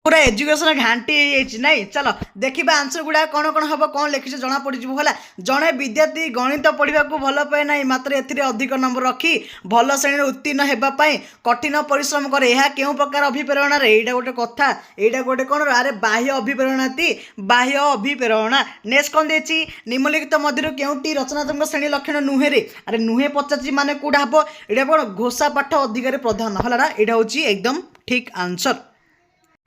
पूरा एजुकेशन घाटी नहीं। चलो देखा आंसर गुड़ा कौन कौन हम कौन लिखी जना पड़ो है। जड़े विद्यार्थी गणित पढ़ा भल पाए ना मात्र अधिक नंबर रखी भल श्रेणी उत्तीर्ण होगापी कठिन परिश्रम करे यह क्यों प्रकार अभिप्रेरणा यहाँ गोटे कथा यहाँ गोटे कौन अरे बाह्य अभिप्रेरणा बाह्य अभिप्रेरणा। नेक्स्ट कौन देती निम्नलिखित मध्य क्योंटी रचनात्मक श्रेणी लक्षण नुहे रे अरे नुहे पचार मान कौटा हम यहाँ कौन घोषा पाठ अधिकारी प्रधान है ना यहाँ हूँ एकदम ठीक आंसर।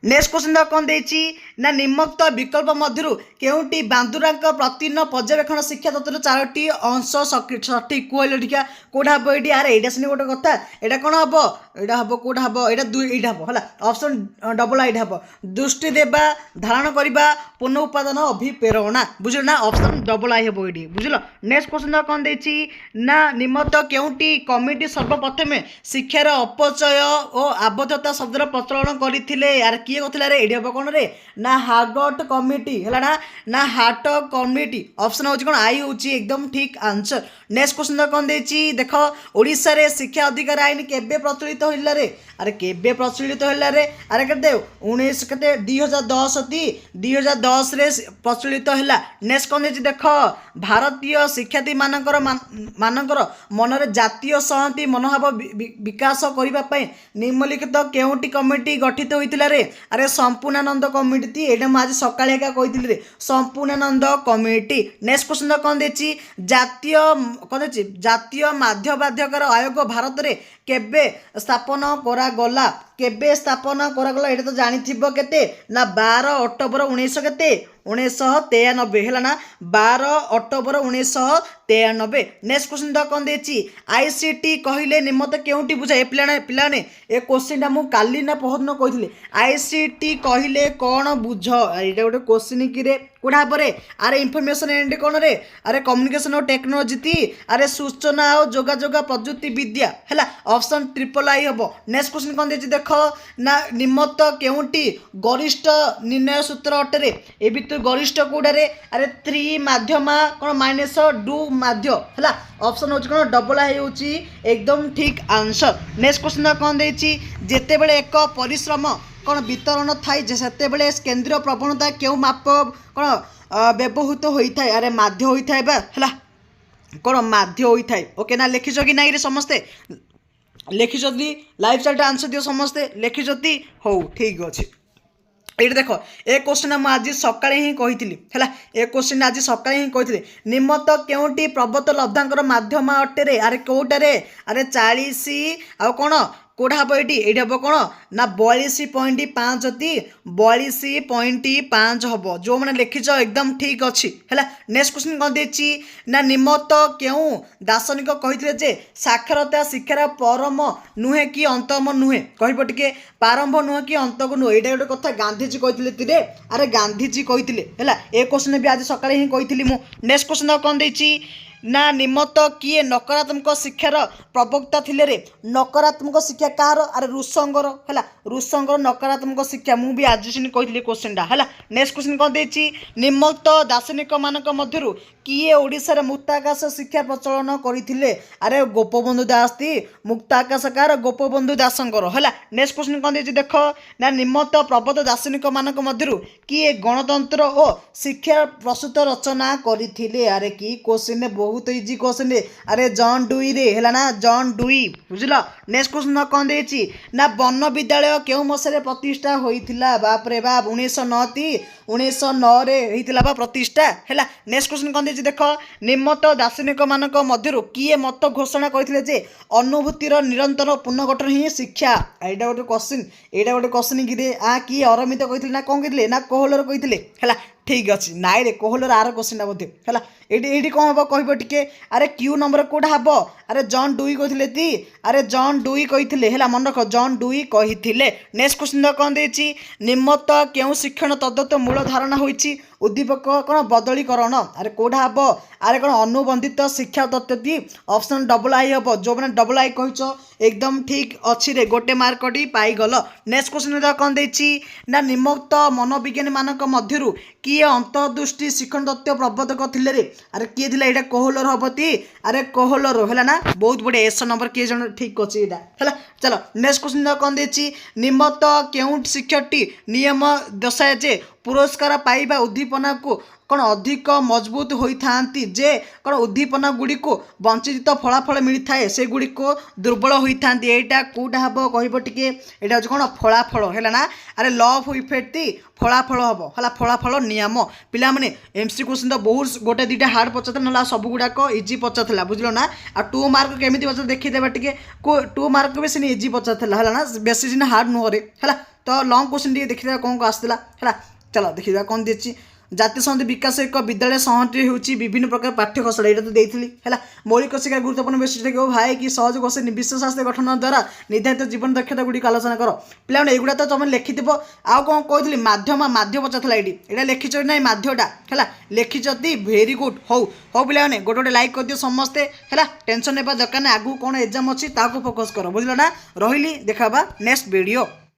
नेक्स्ट क्वेश्चन कौन देती ना निम्नोक्त विकल्प मध्य केउटी बांदुरा प्रतिदिन पर्यवेक्षण शिक्षा तत्व चारोटी अंश सठिक कहले टीका कौटा हम ये अरे यहाँ सीने गोटे कथा यहाँ कौन हम यहाँ हम कौटा हम यहाँ दुई यहाँ हम है ऑप्शन डबल यहाँ हम दृष्टि देवा धारण करने पुनः उत्पादन अभिप्रेरणा बुझल ना ऑप्शन डबल आई हम ये बुझल। नेक्स्ट क्वेश्चन कौन देती ना निम्नोक्त केउटी कमिटी सर्वप्रथमे शिक्षार अपचय और आबद्धता शब्दर प्रचलन करते यार किए कहला रे एडी हम कौन रे ना हार्गट कमिटी है ना हार्ट कमिटी ऑप्शन हूँ कौन आई हूँ एकदम ठीक आंसर। नेक्स्ट क्वेश्चन कौन देती देख ओडिशा रे शिक्षा अधिकार आईन केबे प्रचलित होइला रे अरे केबे प्रचलित होइला रे अरे केते 19 केते 2010 2010 रे प्रचलित हैला। नेक्स्ट कौन देती देख भारतीय शिक्षार्थी मानकर मनरे जातीय संहति मनोभाव विकास करने निम्नलिखित केउटी कमिटी गठित होइतिला रे अरे संपूर्णानंद कमिटी ये आज सकाळे कही रे संपूर्णानंद कमिटी। नेक्स्ट क्वेश्चन कौन देती जातीय कौन देती जातीय माध्य बाध्यकर आयोग भारत में केबे स्थापन करागला केबे स्थापन करागला ये तो जानी केते ना 12 अक्टोबर 1993 है ना 12 अक्टोबर 1993। नेक्स्ट क्वेश्चन तो कौन देती आईसीटी कहले निम्नत केउटी बुझा ए पिलाने ए क्वेश्चन मुझे काली ना पहरदिन कही आईसीटी कहले कौन बुझ ये गोटे क्वेश्चन कि रे कौटा पर अरे इनफर्मेशन एंड कौन रे अरे कम्युनिकेशन और टेक्नोलोजी थी अरे सूचना और जोगाजोग प्रजुक्ति विद्या है ऑप्शन ट्रिपल आई हम। नेक्स्ट क्वेश्चन कौन देती देख ना निम्नत केउटी गरिष्ठ निर्णय सूत्र अटे ए भितर गरिष्ठ कौटा रे अरे 3 माध्यमा कौन माइनस डू माध्य है ऑप्शन हूँ कौन डबल आई हूँ एकदम ठीक आंसर। नेक्स्ट क्वेश्चन कौन देती जिते बड़े एक परिश्रम कौन वितरण थाई से केंद्रीय प्रवणता क्यों माप कौन व्यवहृत होता है अरे माध्य होता है कौन माध्य होता है। ओके ना लिखिच कि नाई रे समस्ते लिखिच लाइव चैट आंसर दियो समस्ते लिखिच हो ठीक अच्छे। ये देख ए क्वेश्चन मुझे आज सका ही कही है ए क्वेश्चन आज सका ही कही निम्नत केउटी पर्वत लब्धांकर माध्यम अटे रे अरे कौटे अरे 40 आउ कौन कौटा हम ये हम कौन ना 42.5 42.5 हम जो मैंने लिखिच एकदम ठीक अच्छी है। नेक्स्ट क्वेश्चन कौन देती ना निम्नत क्यों दार्शनिक कहते जे साक्षरता शिक्षार परम नुहे कि अंतम नुहे कह टे प्रारंभ नुहे कि अंत को नुहे ये गोटे कथा गांधीजी कहते अरे गांधीजी कहते है ए क्वेश्चन भी आज सकाळे ही कही मु। नेक्स्ट क्वेश्चन कौन देती ना निम्नत किए नकारात्मक शिक्षार प्रवक्ता थिले रे नकारात्मक शिक्षा कार अरे रुसंगर है रुसंगर नकारात्मक शिक्षा मु भी आज कही क्वेश्चन है। नेक्स्ट क्वेश्चन कौन देती निम्नत दार्शनिक मानक मध्यरु किए ओडिशा रे मुक्ताकाश शिक्षा प्रचलन करथिले अरे गोपबंधु दास थी मुक्ताकाशकार गोपबंधु दासंकर है। नेक्स्ट क्वेश्चन कौन देती देख ना निम्नत प्रबत दार्शनिक मानक मध्यरु किए गणतंत्र और शिक्षा प्रस्तुत रचना करथिले अरे की क्वेश्चन बहुत इजी क्वेश्चन अरे जॉन डुई रे है ना जॉन डुई बुझल। नेक्स्ट क्वेश्चन कौन देती ना वन विद्यालय क्यों मसरे प्रतिष्ठा होइथिला बाप रे बाप 1909 रे होइथिला बा प्रतिष्ठा है। नेक्स्ट क्वेश्चन कौन देती देख निम्नत दार्शनिक मानक मध्यरु किए मत घोषणा करथिले जे अनुभूतिर निरंतर पुनर्गठन ही शिक्षा एटा गोटे क्वेश्चन कि रे आ किए अरमित कहथिले ना कौन कहथिले ना कोहलर कहथिले है ठीक अच्छे नाई रे कोहलर आर क्वेश्चन बोधे है ये कौन हम कह टे अरे क्यू नंबर कौटा हम अरे जॉन डुई कहते अरे जॉन डुई कहते है मन रख जॉन डुई कहते। नेक्स्ट क्वेश्चन कौन देती निम्नत क्यों शिक्षण तद्दत मूल धारणा होती उद्दीपक कौन बदलीकरण अरे कौटा हम अरे कौन अनुबंधित शिक्षा तत्व ऑप्शन डबल आई हम जो मैंने डबल आई कह एकदम ठीक अच्छी रे गोटे मार्कटी पाईगल। नेक्स्ट क्वेश्चन कौन देछि ना निम्नोक्त मनोविज्ञानी मानक मध्यरु किए अंतर्दृष्टि शिक्षण तत्व प्रवर्तक थिले रे अरे किए थिला एटा कोहलर हबती अरे कोहलर है ना बहुत बढ़िया एस नंबर किए जन ठीक अच्छे यहाँ है। चलो नेक्स्ट क्वेश्चन कौन देछि निम्नोक्त केउट शिक्षकटी नियम दर्शाए जे पुरस्कार पाइबा उद्दीपना को कौन अधिक मजबूत होता जे कौन उद्दीपना गुड़ी को वंचित फलाफल मिलता है से गुड़ी को दुर्बल होता यहाँ कौटा हम कह टे यहाँ हूँ कौन फलाफल है ना अरे ल ऑफ इफेक्ट फलाफल हम है फलाफल नियम पिलाने एमसी क्वेश्चन तो बहुत गोटे दुटा हार्ड पचार ना सब गुड़ाक इजी पचार बुझल ना आ 2 मार्क केमी पचार देखीदेवा टे 2 मार्क भी सीने इजी पचार है ना बेसी सीना हार्ड नुहरे है। तो लंग क्वेश्चन टे देखीदेवा कौन को आसला है। चलो देखिए कौन देछि जातीय संहति विकास एक विद्यालय संहति होची विभिन्न प्रकार पाठ्य कौशल यहाँ तो देती है मौलिक शिक्षा गुरुत्वपूर्ण विशिष्ट भाई कि सहज कौशल विश्वशास्त्र गठन द्वारा निर्धारित जीवन दक्षता गुड़ी आलोचना कर पे एगुड़ा तो तुम लिखि आउ कौन कहली माध्यम माध्य पचार ये लिखिच ना माध्यटा है लिखिच भेरी गुड हौ हौ पे गोटे गोटे लाइक कर दियो समस्ते है टेंशन ने दरकार ना आगू कौन एग्जाम अच्छी फोकस कर बुझल ना रही देखा नेक्स्ट वीडियो।